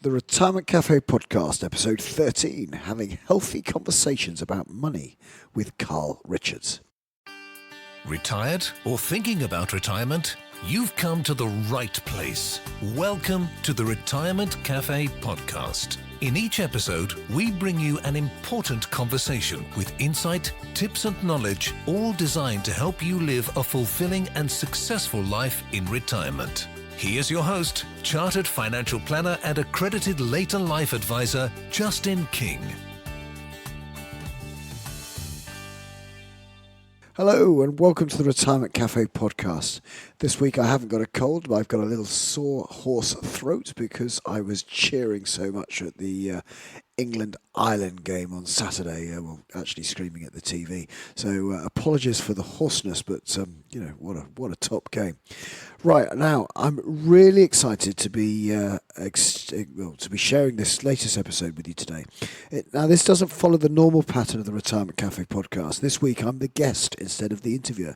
the Retirement Cafe podcast, episode 13, having healthy conversations about money with Carl Richards. Retired or thinking about retirement? You've come to the right place. Welcome to the Retirement Cafe podcast. In each episode, we bring you an important conversation with insight, tips and knowledge, all designed to help you live a fulfilling and successful life in retirement. Here's your host, Chartered Financial Planner and accredited later life advisor, Justin King. Hello and welcome to the Retirement Cafe podcast. This week I haven't got a cold, but I've got a little sore hoarse throat because I was cheering so much at the England-Ireland game on Saturday, actually screaming at the TV. So apologies for the hoarseness, but what a top game. Right, now I'm really excited to be sharing this latest episode with you today. Now this doesn't follow the normal pattern of the Retirement Cafe podcast. This week I'm the guest instead of the interviewer.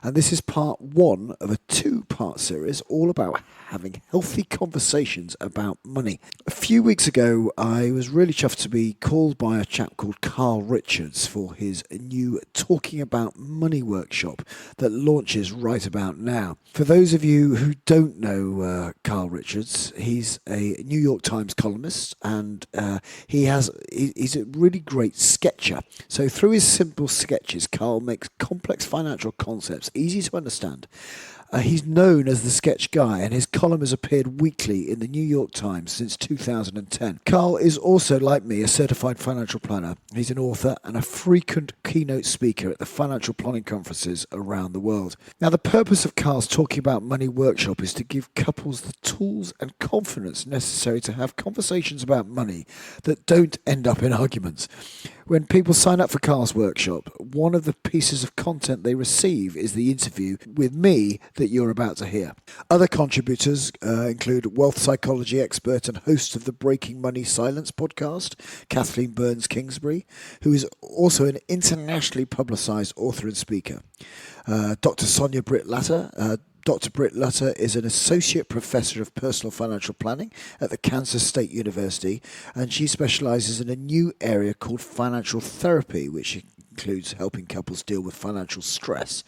And this is part one of a two-part series all about having healthy conversations about money. A few weeks ago, I was really chuffed to be called by a chap called Carl Richards for his new Talking About Money workshop that launches right about now. For those of you who don't know Carl Richards, he's a New York Times columnist and he's a really great sketcher. So through his simple sketches, Carl makes complex financial concepts easy to understand. He's known as the Sketch Guy, and his column has appeared weekly in the New York Times since 2010. Carl is also, like me, a certified financial planner. He's an author and a frequent keynote speaker at the financial planning conferences around the world. Now, the purpose of Carl's Talking About Money workshop is to give couples the tools and confidence necessary to have conversations about money that don't end up in arguments. When people sign up for Carl's workshop, one of the pieces of content they receive is the interview with me that you're about to hear. Other contributors include wealth psychology expert and host of the Breaking Money Silence podcast, Kathleen Burns-Kingsbury, who is also an internationally publicised author and speaker. Dr. Sonia Britt-Latter. Dr. Britt-Latter is an associate professor of personal financial planning at the Kansas State University, and she specialises in a new area called financial therapy, which includes helping couples deal with financial stress.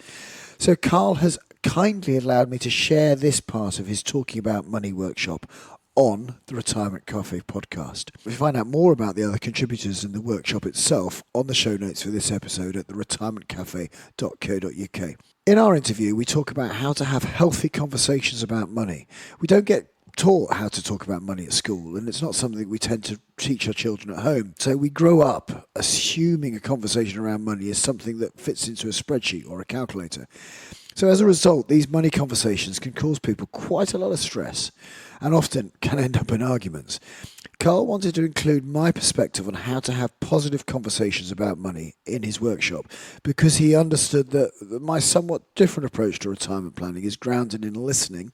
So Carl has kindly allowed me to share this part of his Talking About Money workshop on the Retirement Cafe podcast. We find out more about the other contributors in the workshop itself on the show notes for this episode at theretirementcafe.co.uk. In our interview, we talk about how to have healthy conversations about money. We don't get taught how to talk about money at school, and it's not something we tend to teach our children at home. So we grow up assuming a conversation around money is something that fits into a spreadsheet or a calculator. So as a result, these money conversations can cause people quite a lot of stress and often can end up in arguments. Carl wanted to include my perspective on how to have positive conversations about money in his workshop because he understood that my somewhat different approach to retirement planning is grounded in listening,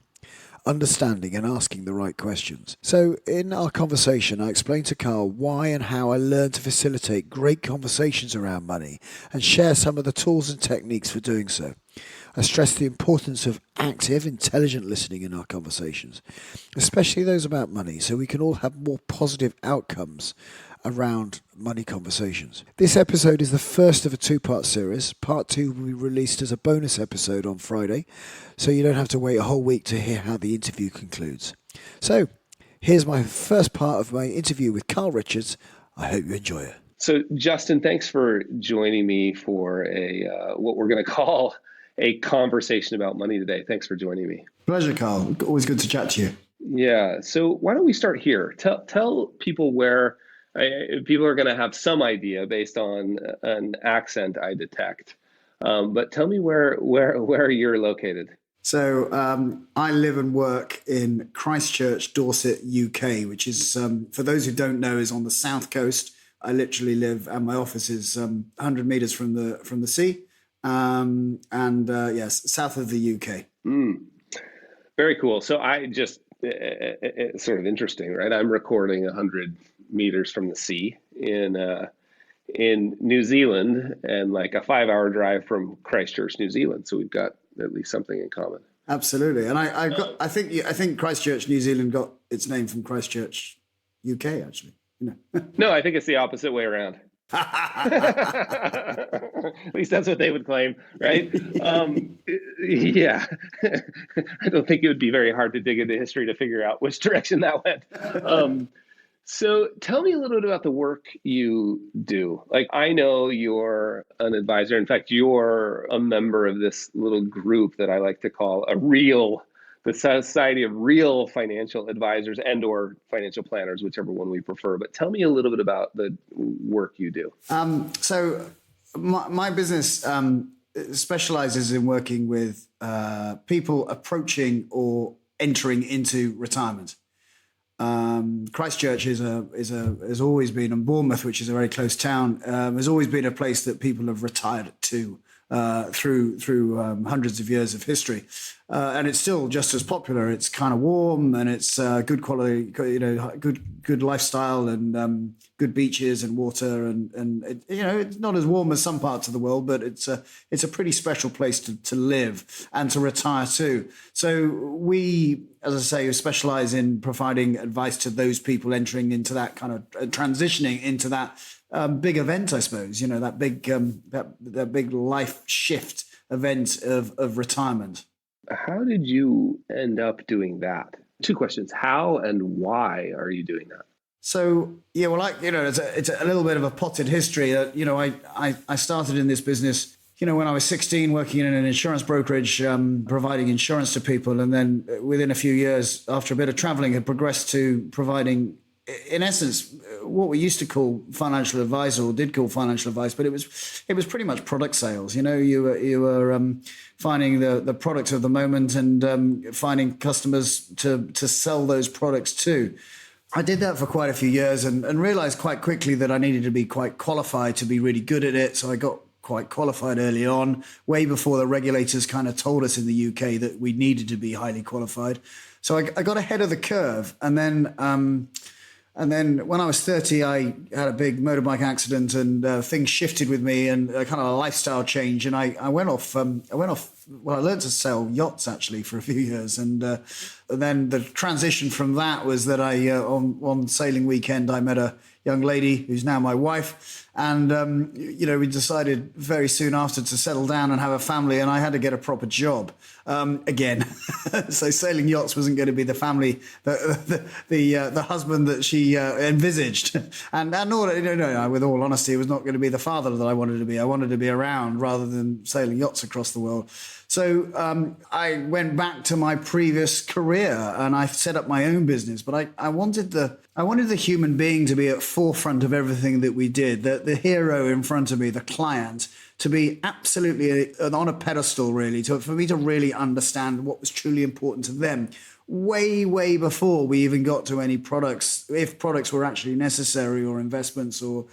understanding and asking the right questions. So in our conversation, I explained to Carl why and how I learned to facilitate great conversations around money and share some of the tools and techniques for doing so. I stressed the importance of active, intelligent listening in our conversations, especially those about money, so we can all have more positive outcomes around money conversations. This episode is the first of a two-part series. Part two will be released as a bonus episode on Friday, so you don't have to wait a whole week to hear how the interview concludes. So, here's my first part of my interview with Carl Richards. I hope you enjoy it. So, Justin, thanks for joining me for what we're going to call a conversation about money today. Thanks for joining me. Pleasure, Carl. Always good to chat to you. Yeah. So why don't we start here? Tell people where people are going to have some idea based on an accent I detect. But tell me where you're located. So I live and work in Christchurch, Dorset, UK, which is, for those who don't know, is on the south coast. I literally live, and my office is 100 meters from the sea. Yes, south of the UK. Very cool. So I just, it's sort of interesting, right? I'm recording 100 meters from the sea in New Zealand and like a 5-hour drive from Christchurch, New Zealand. So we've got at least something in common. Absolutely. And I think Christchurch, New Zealand got its name from Christchurch, UK, actually. You know. No, I think it's the opposite way around. At least that's what they would claim, right? Yeah. I don't think it would be very hard to dig into history to figure out which direction that went. So tell me a little bit about the work you do. Like, I know you're an advisor. In fact, you're a member of this little group that I like to call the Society of Real Financial Advisors and or financial planners, whichever one we prefer. But tell me a little bit about the work you do. So my business specializes in working with people approaching or entering into retirement. Christchurch has always been, and Bournemouth, which is a very close town, has always been a place that people have retired to through hundreds of years of history, and it's still just as popular. It's kind of warm, and it's good quality, good lifestyle, and good beaches and water, and it's not as warm as some parts of the world, but it's a pretty special place to live and to retire to. So we, as I say, specialize in providing advice to those people entering into that kind of transitioning into that big event, I suppose. That big that big life shift event of retirement. How did you end up doing that? Two questions: how and why are you doing that? So yeah, well, it's a little bit of a potted history. I started in this business, when I was 16, working in an insurance brokerage, providing insurance to people, and then within a few years, after a bit of traveling, had progressed to providing, in essence, what we used to call financial advice, or did call financial advice, but it was pretty much product sales. You were finding the product of the moment and finding customers to sell those products to. I did that for quite a few years and realized quite quickly that I needed to be quite qualified to be really good at it. So I got quite qualified early on, way before the regulators kind of told us in the UK that we needed to be highly qualified. So I got ahead of the curve. And then when I was 30, I had a big motorbike accident, and things shifted with me, and kind of a lifestyle change. And I went off. Well, I learned to sell yachts actually for a few years, and then the transition from that was that I on sailing weekend I met a young lady who's now my wife, and we decided very soon after to settle down and have a family, and I had to get a proper job again. So sailing yachts wasn't going to be the family, the husband that she envisaged, and no, with all honesty, it was not going to be the father that I wanted to be. I wanted to be around rather than sailing yachts across the world. So I went back to my previous career and I set up my own business. But I wanted the human being to be at forefront of everything that we did. The hero in front of me, the client, to be absolutely on a pedestal, really, for me to really understand what was truly important to them. Way before we even got to any products, if products were actually necessary, or investments, or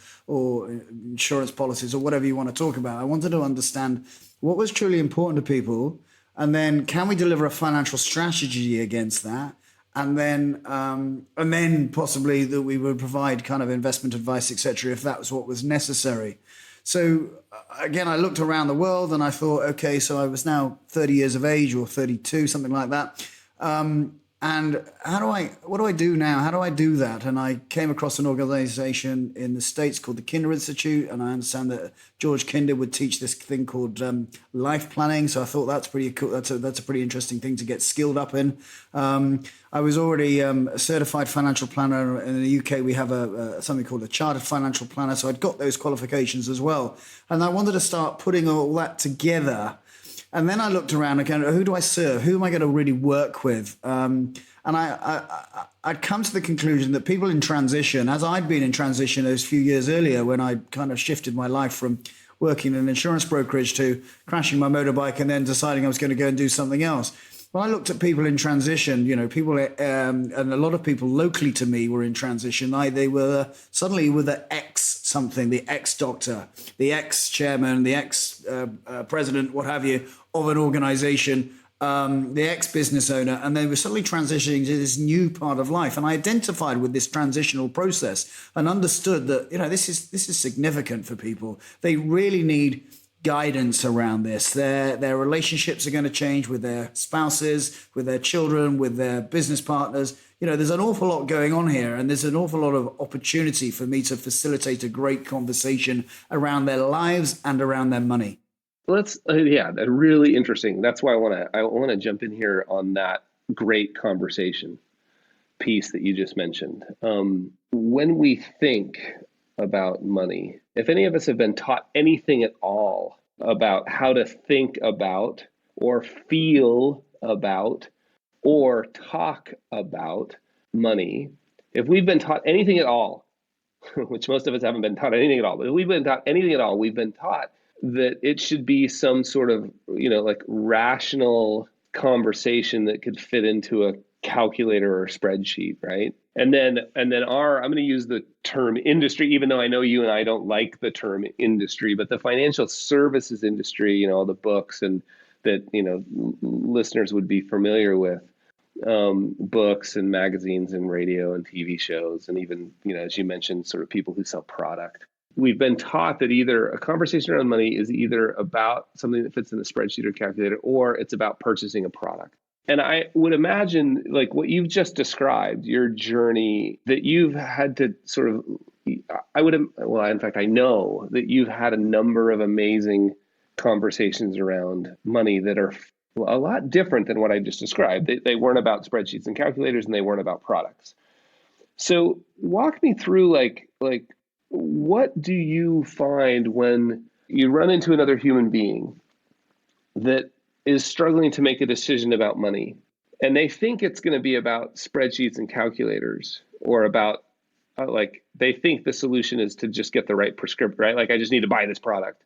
insurance policies, or whatever you want to talk about. I wanted to understand what was truly important to people, and then can we deliver a financial strategy against that, and then possibly that we would provide kind of investment advice, etc., if that was what was necessary. So again, I looked around the world and I thought, okay, so I was now 30 years of age, or 32, something like that. And what do I do now? How do I do that? And I came across an organization in the States called the Kinder Institute. And I understand that George Kinder would teach this thing called life planning. So I thought that's pretty cool. That's a pretty interesting thing to get skilled up in. I was already a certified financial planner. In the UK, we have something called a chartered financial planner. So I'd got those qualifications as well. And I wanted to start putting all that together. And then I looked around again, who do I serve? Who am I going to really work with? And I'd come to the conclusion that people in transition, as I'd been in transition those few years earlier when I kind of shifted my life from working in an insurance brokerage to crashing my motorbike and then deciding I was going to go and do something else. When I looked at people in transition, people, and a lot of people locally to me were in transition. They were suddenly with the ex-something, the ex-doctor, the ex-chairman, the ex-president, what have you, of an organization, the ex-business owner, and they were suddenly transitioning to this new part of life. And I identified with this transitional process and understood that, this is significant for people. They really need guidance around this. Their relationships are going to change with their spouses, with their children, with their business partners. there's an awful lot going on here, and there's an awful lot of opportunity for me to facilitate a great conversation around their lives and around their money. That's really interesting. That's why I want to jump in here on that great conversation piece that you just mentioned. When we think about money, if any of us have been taught anything at all about how to think about or feel about or talk about money, if we've been taught anything at all, which most of us haven't been taught anything at all, but if we've been taught anything at all, we've been taught that it should be some sort of, like rational conversation that could fit into a calculator or a spreadsheet, right? And then I'm going to use the term industry, even though I know you and I don't like the term industry, but the financial services industry, all the books and that, listeners would be familiar with, books and magazines and radio and TV shows, and even, as you mentioned, sort of people who sell product. We've been taught that either a conversation around money is either about something that fits in a spreadsheet or calculator, or it's about purchasing a product. And I would imagine, like what you've just described, your journey that you've had to sort of, in fact, I know that you've had a number of amazing conversations around money that are a lot different than what I just described. They weren't about spreadsheets and calculators, and they weren't about products. So walk me through like what do you find when you run into another human being that is struggling to make a decision about money, and they think it's going to be about spreadsheets and calculators, or about they think the solution is to just get the right prescription, right? Like, I just need to buy this product.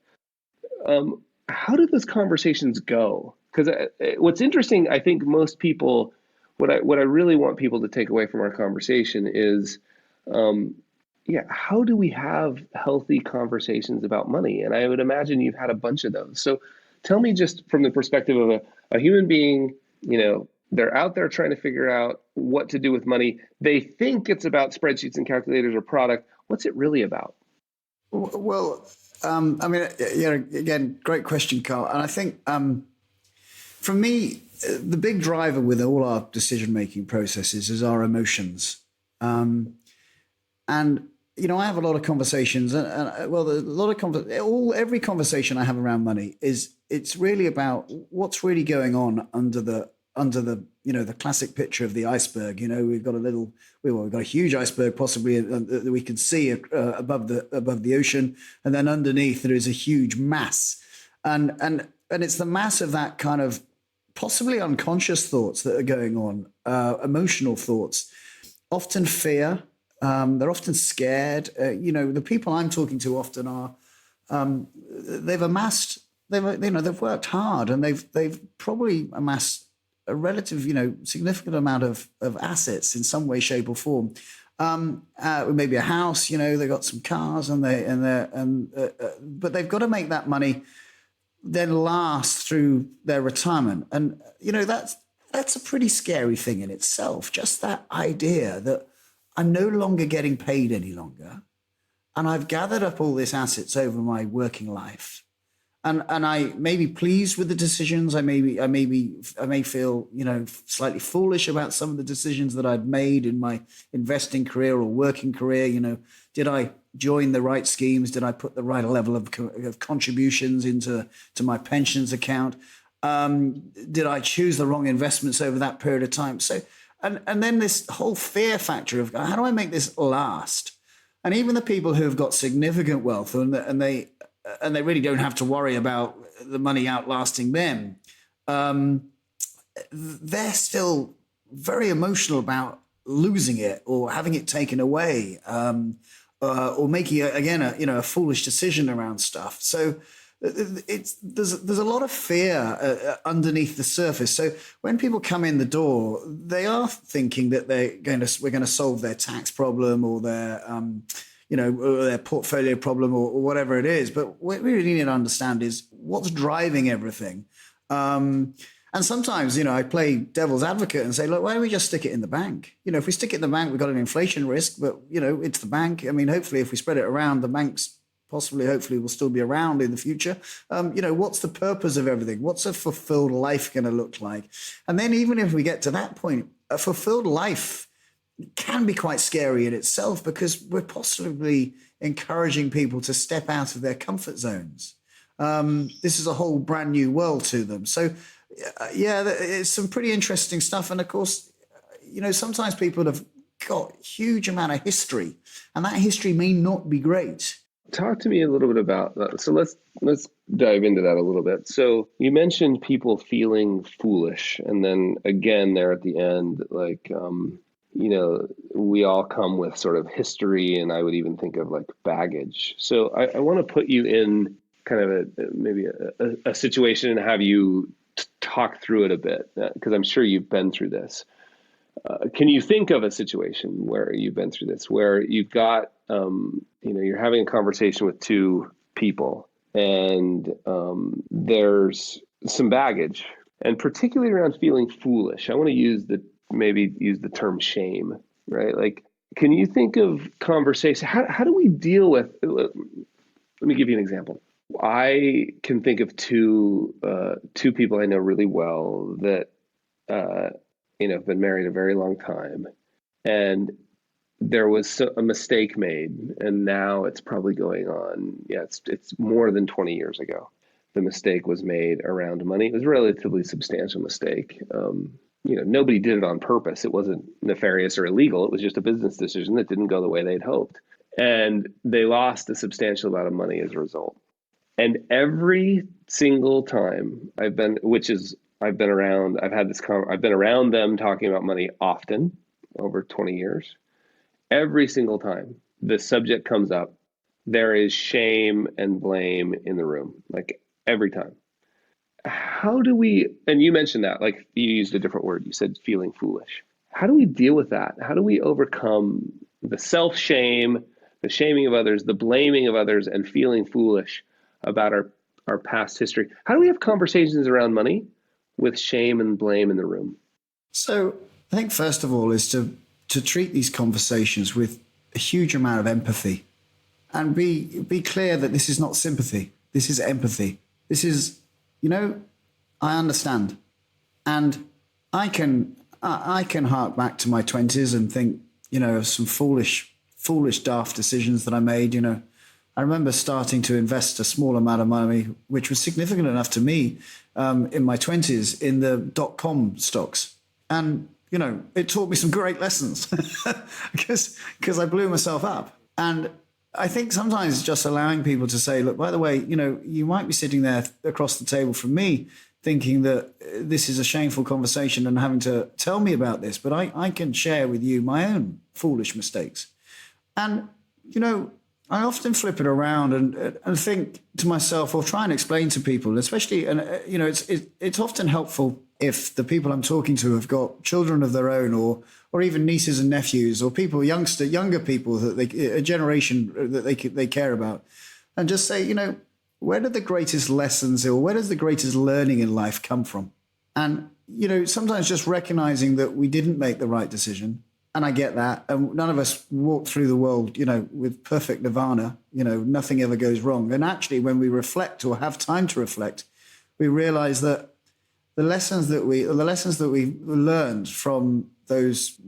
How do those conversations go? Because what's interesting, I think most people, what I really want people to take away from our conversation is, how do we have healthy conversations about money? And I would imagine you've had a bunch of those. So tell me, just from the perspective of a human being, they're out there trying to figure out what to do with money. They think it's about spreadsheets and calculators or product. What's it really about? Well, again, great question, Carl. And I think for me, the big driver with all our decision-making processes is our emotions. And I have a lot of conversations, every conversation I have around money it's really about what's really going on under the the classic picture of the iceberg. We've got a huge iceberg possibly that we can see above the ocean, and then underneath there is a huge mass, and it's the mass of that kind of possibly unconscious thoughts that are going on, emotional thoughts, often fear. They're often scared. The people I'm talking to often are, they've worked hard, and they've probably amassed a relative, significant amount of assets in some way, shape, or form. Maybe a house. They've got some cars, but they've got to make that money then last through their retirement, and that's a pretty scary thing in itself. Just that idea that I'm no longer getting paid any longer, and I've gathered up all these assets over my working life, and I may be pleased with the decisions. I may feel slightly foolish about some of the decisions that I'd made in my investing career or working career. Did I join the right schemes? Did I put the right level of contributions into my pensions account? Did I choose the wrong investments over that period of time? So. And then this whole fear factor of how do I make this last? And even the people who have got significant wealth and they really don't have to worry about the money outlasting them, they're still very emotional about losing it or having it taken away, or making a foolish decision around stuff. So there's a lot of fear underneath the surface. So when people come in the door, they are thinking that we're going to solve their tax problem or their or their portfolio problem or whatever it is. But what we really need to understand is what's driving everything. And sometimes, I play devil's advocate and say, look, why don't we just stick it in the bank? If we stick it in the bank, we've got an inflation risk, but it's the bank. I mean, hopefully if we spread it around, the banks hopefully will still be around in the future. What's the purpose of everything? What's a fulfilled life going to look like? And then even if we get to that point, a fulfilled life can be quite scary in itself because we're possibly encouraging people to step out of their comfort zones. This is a whole brand new world to them. So, yeah, it's some pretty interesting stuff. And of course, sometimes people have got huge amount of history, and that history may not be great. Talk to me a little bit about that. So let's dive into that a little bit. So you mentioned people feeling foolish, and then again there at the end, like we all come with sort of history, and I would even think of like baggage. So I want to put you in kind of maybe a situation and have you talk through it a bit, because I'm sure you've been through this. Can you think of a situation where you've been through this, where you've got, you're having a conversation with two people, and there's some baggage, and particularly around feeling foolish. I want to use the term shame, right? Like, can you think of conversation? How do we deal with? Let me give you an example. I can think of two people I know really well that have been married a very long time, and there was a mistake made, and now it's probably going on. Yeah, it's more than 20 years ago. The mistake was made around money. It was a relatively substantial mistake. Nobody did it on purpose. It wasn't nefarious or illegal. It was just a business decision that didn't go the way they'd hoped, and they lost a substantial amount of money as a result. And every single time I've been around, I've been around them talking about money often over 20 years. Every single time the subject comes up, there is shame and blame in the room, like every time. How do we, and you mentioned that, like you used a different word, you said feeling foolish. How do we deal with that? How do we overcome the self-shame, the shaming of others, the blaming of others, and feeling foolish about our past history? How do we have conversations around money with shame and blame in the room? So I think first of all is to treat these conversations with a huge amount of empathy, and be clear that this is not sympathy. This is empathy. This is, I understand. And I can hark back to my 20s and think, of some foolish, daft decisions that I made. I remember starting to invest a small amount of money, which was significant enough to me in my 20s, in the .com stocks. And, it taught me some great lessons because I blew myself up. And I think sometimes just allowing people to say, look, by the way, you might be sitting there across the table from me thinking that this is a shameful conversation and having to tell me about this, but I can share with you my own foolish mistakes. And, I often flip it around and think to myself, or try and explain to people, especially, and it's often helpful if the people I'm talking to have got children of their own, or even nieces and nephews, or people, younger people that a generation that they care about, and just say, where do the greatest lessons, or where does the greatest learning in life come from? And sometimes just recognizing that we didn't make the right decision. And I get that. And none of us walk through the world, with perfect nirvana. Nothing ever goes wrong. And actually, when we reflect or have time to reflect, we realize that the lessons that we learned from those,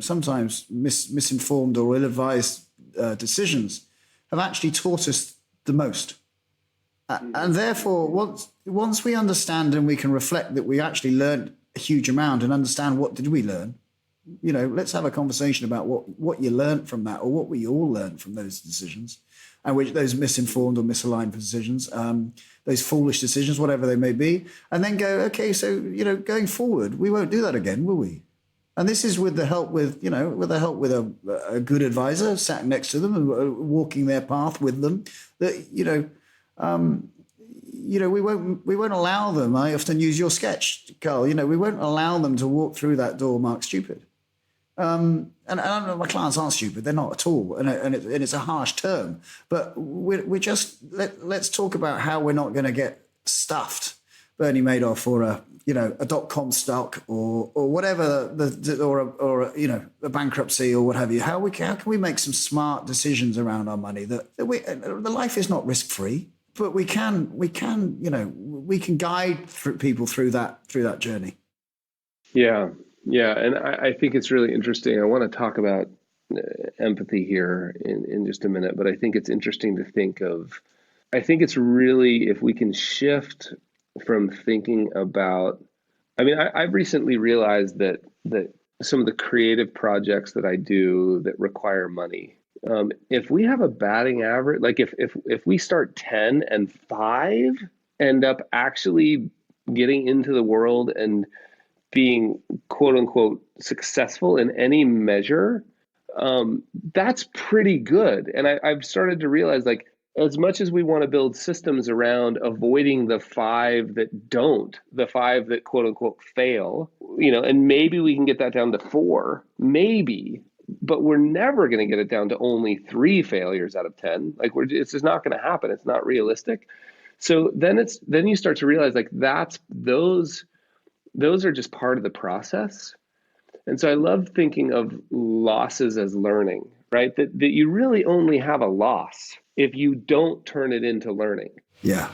sometimes misinformed or ill-advised decisions have actually taught us the most. And therefore, once we understand and we can reflect that we actually learned a huge amount and understand what did we learn, let's have a conversation about what you learned from that, or what we all learned from those decisions, and which those misinformed or misaligned decisions, those foolish decisions, whatever they may be, and then go, okay, so going forward, we won't do that again, will we? And this is with the help with a good advisor sat next to them and walking their path with them. That we won't allow them. I often use your sketch, Carl. We won't allow them to walk through that door marked stupid. And my clients aren't stupid; they're not at all. And it's a harsh term, but we're just let's talk about how we're not going to get stuffed, Bernie Madoff, or a .com stock, or whatever, or a bankruptcy, or what have you. How can we make some smart decisions around our money? That the life is not risk free. But we can guide people through that journey. Yeah, Yeah, and I think it's really interesting. I want to talk about empathy here in just a minute, but I think it's interesting to think of. I think it's really if we can shift from thinking about. I mean, I've recently realized that some of the creative projects that I do that require money, if we have a batting average, like if we start 10 and 5 end up actually getting into the world and being quote unquote successful in any measure, that's pretty good. And I've started to realize, like, as much as we want to build systems around avoiding the 5 that don't, the 5 that quote unquote fail, and maybe we can get that down to 4, maybe, but we're never going to get it down to only 3 failures out of 10. Like, it's just not going to happen. It's not realistic. So then you start to realize, like, those are just part of the process. And so I love thinking of losses as learning, right? That you really only have a loss if you don't turn it into learning. Yeah.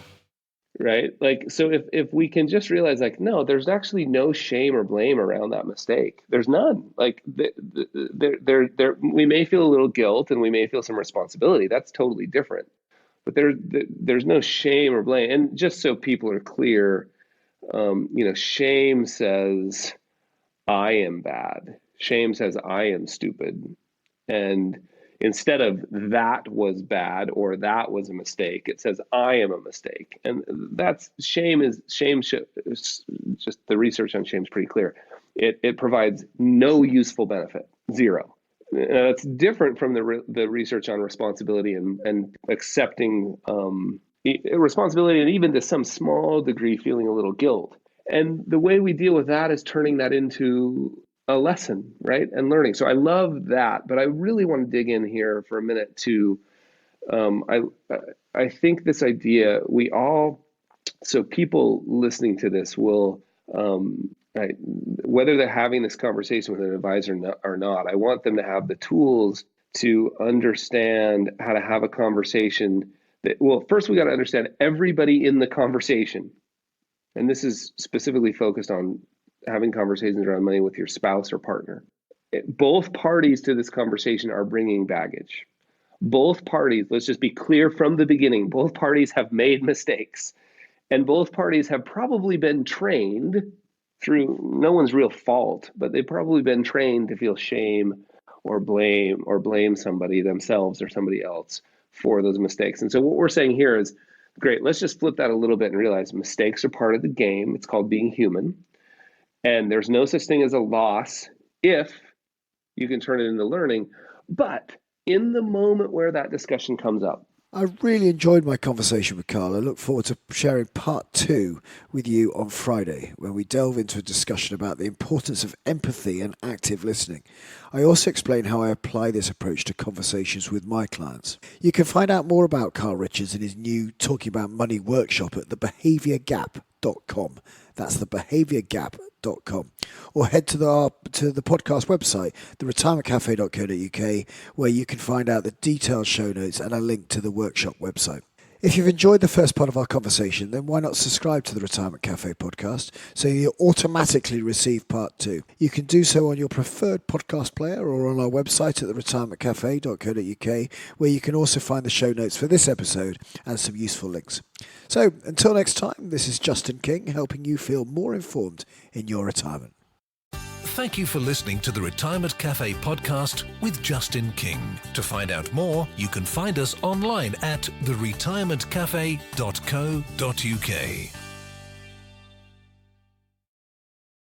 Right? Like, so if we can just realize, like, no, there's actually no shame or blame around that mistake. There's none. Like, we may feel a little guilt and we may feel some responsibility. That's totally different. But there's no shame or blame. And just so people are clear, shame says, I am bad. Shame says, I am stupid. And instead of that was bad or that was a mistake, it says, I am a mistake. And that's just the research on shame is pretty clear. It provides no useful benefit, zero. It's different from the research on responsibility and accepting responsibility, and even to some small degree, feeling a little guilt. And the way we deal with that is turning that into a lesson, right? And learning. So I love that, but I really want to dig in here for a minute to, I think this idea, so people listening to this will, right, whether they're having this conversation with an advisor or not, I want them to have the tools to understand how to have a conversation well, first we got to understand everybody in the conversation. And this is specifically focused on having conversations around money with your spouse or partner. Both parties to this conversation are bringing baggage. Both parties, let's just be clear from the beginning, both parties have made mistakes. And both parties have probably been trained through no one's real fault, but they've probably been trained to feel shame or blame somebody, themselves or somebody else, for those mistakes. And so what we're saying here is, great, let's just flip that a little bit and realize mistakes are part of the game. It's called being human. And there's no such thing as a loss if you can turn it into learning. But in the moment where that discussion comes up, I really enjoyed my conversation with Carl. I look forward to sharing part 2 with you on Friday, when we delve into a discussion about the importance of empathy and active listening. I also explain how I apply this approach to conversations with my clients. You can find out more about Carl Richards and his new Talking About Money workshop at thebehaviourgap.com. That's thebehaviourgap.com. Or head to the podcast website, theretirementcafe.co.uk, where you can find out the detailed show notes and a link to the workshop website. If you've enjoyed the first part of our conversation, then why not subscribe to the Retirement Cafe podcast so you automatically receive part 2. You can do so on your preferred podcast player or on our website at theretirementcafe.co.uk, where you can also find the show notes for this episode and some useful links. So until next time, this is Justin King, helping you feel more informed in your retirement. Thank you for listening to the Retirement Cafe podcast with Justin King. To find out more, you can find us online at theretirementcafe.co.uk.